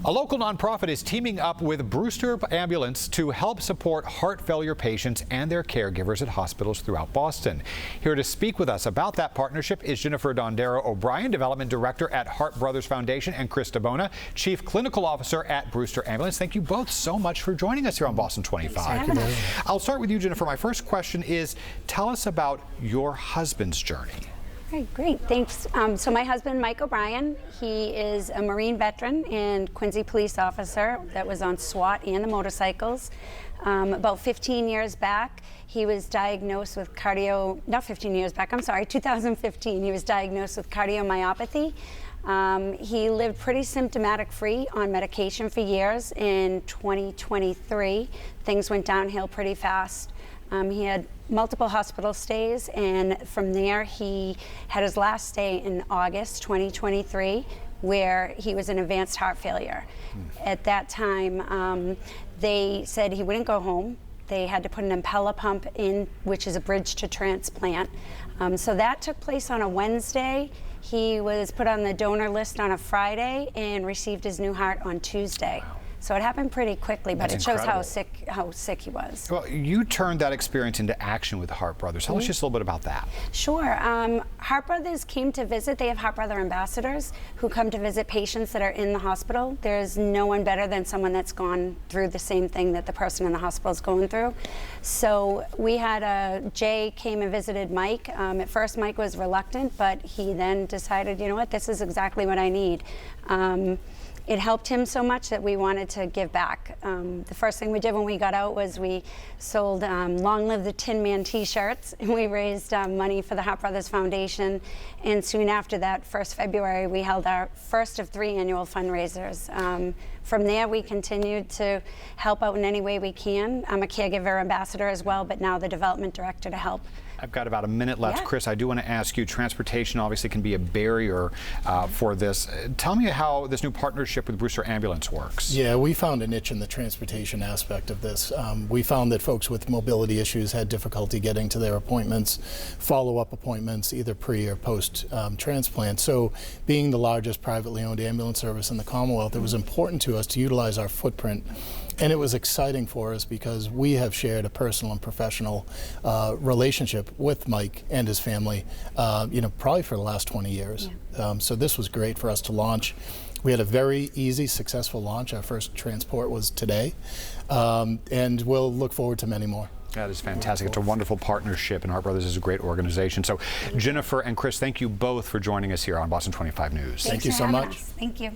A local nonprofit is teaming up with Brewster Ambulance to help support heart failure patients and their caregivers at hospitals throughout Boston. Here to speak with us about that partnership is Jennifer Dondero O'Brien, Development Director at HeartBrothers Foundation, and Chris DeBona, Chief Clinical Officer at Brewster Ambulance. Thank you both so much for joining us here on Boston 25. I'll start with you, Jennifer. My first question is, tell us about your husband's journey. Okay, great, thanks. So my husband, Mike O'Brien, he is a Marine veteran and Quincy police officer that was on SWAT and the motorcycles. About 15 years back, he was diagnosed with 2015, he was diagnosed with cardiomyopathy. He lived pretty symptomatic-free on medication for years. In 2023, things went downhill pretty fast. He had multiple hospital stays, and from there he had his last stay in August 2023, where he was in advanced heart failure. At that time, they said he wouldn't go home. They had to put an impeller pump in, which is a bridge to transplant. So that took place on a Wednesday. He was put on the donor list on a Friday and received his new heart on Tuesday. Wow. So it happened pretty quickly, but That's it shows incredible. how sick he was. Well, you turned that experience into action with HeartBrothers. Tell us just a little bit about that. Sure. HeartBrothers came to visit. They have HeartBrother ambassadors who come to visit patients that are in the hospital. There's no one better than someone that's gone through the same thing that the person in the hospital is going through. So we had Jay came and visited Mike. At first, Mike was reluctant, but he then decided, you know what, this is exactly what I need. It helped him so much that we wanted to give back. The first thing we did when we got out was we sold Long Live the Tin Man t-shirts, and we raised money for the HeartBrothers Foundation. And soon after that, 1st February, we held our first of 3 annual fundraisers. From there, we continued to help out in any way we can. I'm a caregiver ambassador as well, but now the development director to help. I've got about a minute left. Yeah. Chris, I do want to ask you, transportation obviously can be a barrier for this. Tell me how this new partnership with Brewster Ambulance works. Yeah, we found a niche in the transportation aspect of this. We found that folks with mobility issues had difficulty getting to their appointments, follow-up appointments, either pre or post transplant. So being the largest privately owned ambulance service in the Commonwealth, it was important to us to utilize our footprint. And it was exciting for us because we have shared a personal and professional relationship with Mike and his family, probably for the last 20 years. Yeah. So this was great for us to launch. We had a very easy, successful launch. Our first transport was today, and we'll look forward to many more. That is fantastic. It's a wonderful partnership, and HeartBrothers is a great organization. So Jennifer and Chris, thank you both for joining us here on Boston 25 News. Thank you so much. Thank you.